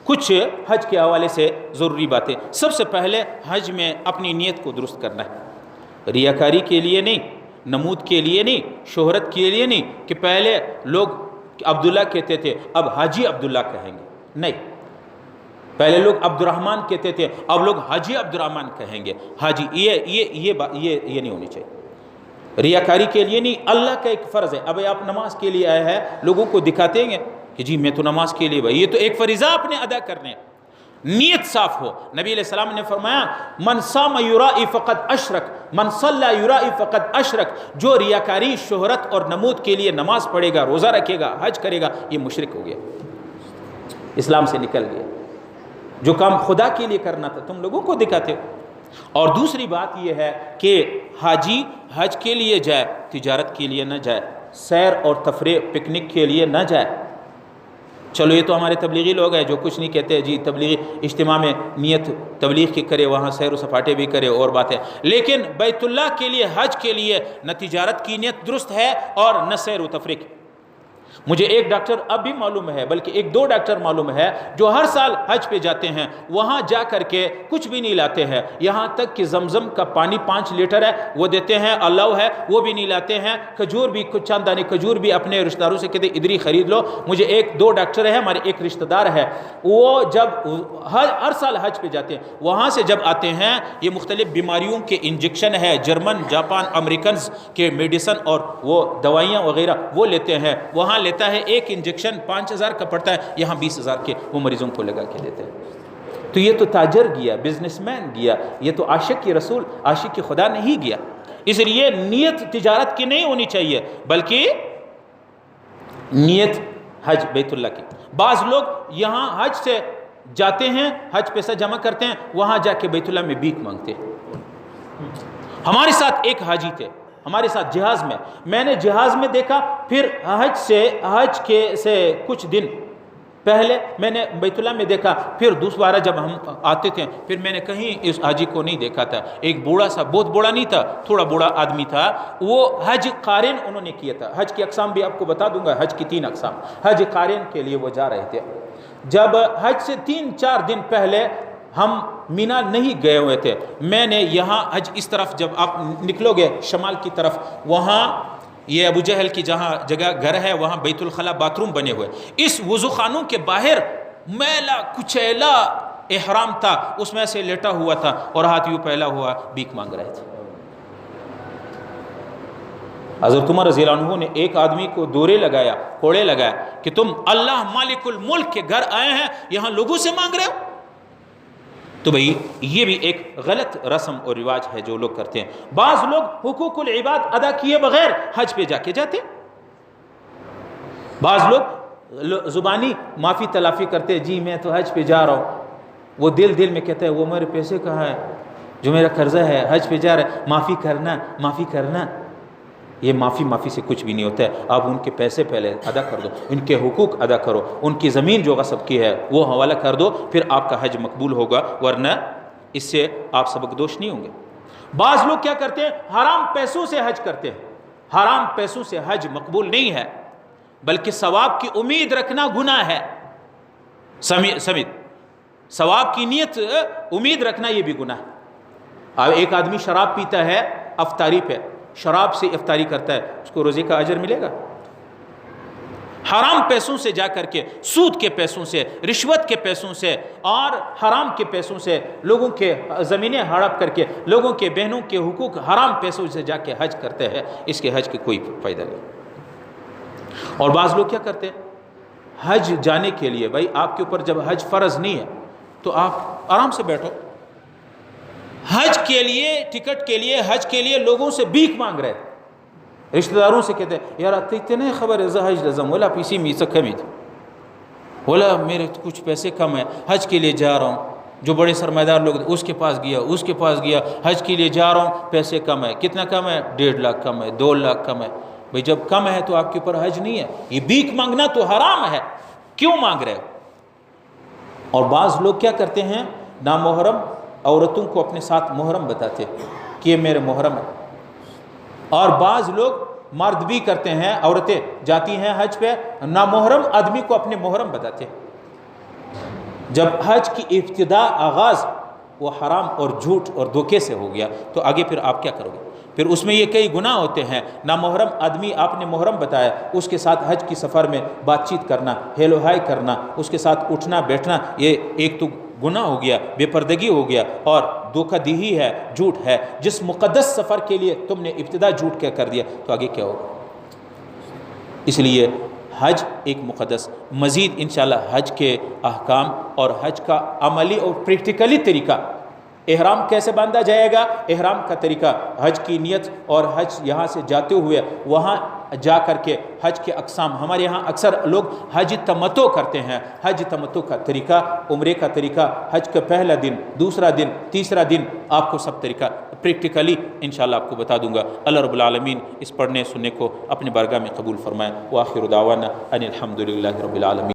कुछ हज के हवाले से ज़रूरी बातें। सबसे पहले हज में अपनी नीयत को दुरुस्त करना है, रियाकारी के लिए नहीं, नमूद के लिए नहीं, शोहरत के लिए नहीं कि पहले लोग अब्दुल्ला कहते थे अब हाजी अब्दुल्ला कहेंगे, नहीं, पहले लोग अब्दुर्रहमान कहते थे अब लोग हाजी अब्दुर्रहमान कहेंगे। हाजी ये नहीं होनी चाहिए, रियाकारी के लिए नहीं, अल्लाह का एक फ़र्ज़ है। अब आप नमाज के लिए आए हैं, लोगों को दिखाते हैं कि जी मैं तो नमाज के लिए, भाई ये तो एक फ़रीज़ा आपने अदा करने, नीयत साफ हो। नबी अलैहिस्सलाम ने फरमाया मन साम युराई फ़क़द अशरक, मन सल्ला युराई फ़क़द अशरक, जो रियाकारी, शोहरत और नमूद के लिए नमाज पढ़ेगा, रोज़ा रखेगा, हज करेगा, ये मुशरिक हो गया, इस्लाम से निकल गया। जो काम खुदा के लिए करना था तुम लोगों को दिखाते हो। और दूसरी बात यह है कि हाजी हज के लिए जाए, तिजारत के लिए न जाए, सैर और तफरीह पिकनिक के लिए न जाए। चलो ये तो हमारे तबलीगी लोग हैं जो कुछ नहीं कहते, जी तबलीगी इज्तिमा में नियत तबलीग की करे, वहाँ सैर व सपाटे भी करे और बात है, लेकिन बैतुल्लाह के लिए, हज के लिए न तिजारत की नियत दुरुस्त है और न सैर व तफरीह। मुझे एक डॉक्टर अब भी मालूम है, बल्कि एक दो डॉक्टर मालूम है जो हर साल हज पे जाते हैं, वहाँ जा कर के कुछ भी नहीं लाते हैं, यहाँ तक कि जमजम का पानी 5 लीटर है वो देते हैं, अलाउ है वो भी नहीं लाते हैं, खजूर भी, कुछ चंद दाने खजूर भी अपने रिश्तेदारों से कहते इधर ही ख़रीद लो। मुझे एक दो डॉक्टर है, हमारे एक रिश्तेदार है, वो जब हर साल हज पे जाते हैं, वहाँ से जब आते हैं ये मुख्तलिफ़ बीमारियों के इंजेक्शन है, जर्मन, जापान, अमेरिकन के मेडिसन और वो दवाइयाँ वगैरह वो लेते हैं, वहाँ लेता है एक इंजेक्शन 5000 का पड़ता है, यहाँ 20000 के वो मरीजों को लगा के देते हैं। तो ये तो ताजर गया, बिजनेसमैन गया, ये तो आशिक की रसूल, आशिक की खुदा नहीं गया। इसलिए नीयत तिजारत की नहीं होनी चाहिए, बल्कि नीयत हज बैतुल्लाह की। बाज़ लोग यहाँ हज से जाते हैं, हज पैसा जमा करते हैं, वहाँ जाके बैतुल्लाह में भीख मांगते हैं। हमारे साथ एक हाजी थे, हमारे साथ जहाज़ में, मैंने जहाज़ में देखा, फिर हज से कुछ दिन पहले मैंने बैतुल्लाह में देखा, फिर दोबारा जब हम आते थे फिर मैंने कहीं इस हाजी को नहीं देखा था। एक बूढ़ा सा, बहुत बूढ़ा नहीं था, थोड़ा बूढ़ा आदमी था, वो हज कारिन उन्होंने किया था। हज की अक़साम भी आपको बता दूंगा, हज की 3 अक़साम, हज कारिन के लिए वो जा रहे थे। जब हज से 3-4 दिन पहले हम मीना नहीं गए हुए थे, मैंने यहाँ हज इस तरफ जब आप निकलोगे शमाल की तरफ, वहाँ ये अबू जहल की जहाँ जगह घर है वहाँ बैतुल खला बाथरूम बने हुए, इस वज़ू खानों के बाहर मैला कुचैला एहराम था, उसमें से लेटा हुआ था और हाथ यूँ फैला हुआ भीख मांग रहे थे। हज़रत उमर रज़ियल्लाहु अन्हु ने एक आदमी को दौरे लगाया, कोड़े लगाया कि तुम अल्लाह मालिकुल मुल्क के घर आए हैं, यहाँ लोगों से मांग रहे हो। तो भाई ये भी एक गलत रस्म और रिवाज है जो लोग करते हैं। बाज़ लोग हुकूकुल इबाद अदा किए बगैर हज पे जाके जाते, बाज़ लोग ज़ुबानी माफ़ी तलाफ़ी करते, जी मैं तो हज पे जा रहा हूँ, वो दिल में कहते हैं वो मेरे पैसे कहाँ है, जो मेरा कर्जा है, हज पे जा रहा है, माफ़ी करना, माफ़ी करना। ये माफ़ी से कुछ भी नहीं होता है। आप उनके पैसे पहले अदा कर दो, उनके हुकूक अदा करो, उनकी ज़मीन जो गस्ब की है वो हवाला कर दो, फिर आपका हज मकबूल होगा, वरना इससे आप सबकदोश नहीं होंगे। बाज़ लोग क्या करते हैं, हराम पैसों से हज करते हैं। हराम पैसों से हज मकबूल नहीं है, बल्कि सवाब की उम्मीद रखना गुनाह है। समित सवाब की नीयत उम्मीद रखना ये भी गुनाह है। अब एक आदमी शराब पीता है अफ्तारी पे, शराब से इफ्तारी करता है, उसको रोज़े का अजर मिलेगा? हराम पैसों से जा करके, सूद के पैसों से, रिश्वत के पैसों से और हराम के पैसों से लोगों के ज़मीनें हड़प करके, लोगों के बहनों के हुकूक हराम पैसों से जाके हज करते हैं, इसके हज के कोई फ़ायदा नहीं। और बाज़ लोग क्या करते हैं, हज जाने के लिए, भाई आपके ऊपर जब हज फ़र्ज़ नहीं है तो आप आराम से बैठो। हज के लिए, टिकट के लिए, हज के लिए लोगों से भीख मांग रहे, रिश्तेदारों से कहते हैं यार इतने खबर है हज रज़म बोला पीसी मी से कमी थी, बोला मेरे कुछ पैसे कम है, हज के लिए जा रहा हूँ। जो बड़े सरमादार लोग उसके पास गया, हज के लिए जा रहा हूँ, पैसे कम है। कितना कम है? 1.5 लाख कम है, 2 लाख कम है। भाई जब कम है तो आपके ऊपर हज नहीं है, ये भीख मांगना तो हराम है, क्यों मांग रहे हो? और बाज़ लोग क्या करते हैं, नामोहरम औरतों को अपने साथ मोहरम बताते कि ये मेरे मोहरम है। और बाज़ लोग मर्द भी करते हैं, औरतें जाती हैं हज पे, नामोहरम आदमी को अपने मोहरम बताते। जब हज की इब्तिदा आगाज़ वो हराम और झूठ और धोखे से हो गया तो आगे फिर आप क्या करोगे? फिर उसमें ये कई गुनाह होते हैं। नामुहर्रम आदमी आपने मुहर्रम बताया, उसके साथ हज की सफ़र में बातचीत करना, हेलो हाय करना, उसके साथ उठना बैठना, ये एक तो गुनाह हो गया, बेपर्दगी हो गया और धोखाधड़ी है, झूठ है। जिस मुक़द्दस सफ़र के लिए तुमने इब्तिदा झूठ क्या कर दिया तो आगे क्या होगा? इसलिए हज एक मुक़द्दस, मज़ीद इंशाअल्लाह हज के अहकाम और हज का अमली और प्रैक्टिकली तरीका, एहराम कैसे बांधा जाएगा, एहराम का तरीका, हज की नियत और हज यहाँ से जाते हुए वहाँ जा कर के हज के अक़साम, हमारे यहाँ अक्सर लोग हज तमत्तो करते हैं। हज तमत्तो का तरीका, उम्रे का तरीका, हज का पहला दिन, दूसरा दिन, तीसरा दिन, आपको सब तरीका प्रैक्टिकली इंशाअल्लाह आपको बता दूंगा। अल्लाह रब्बुल आलमीन इस पढ़ने सुनने को अपने बारगाह में कबूल फरमाए। व आखिर दावाना अनिल हम्दुलिल्लाहि रब्बिल आलमीन।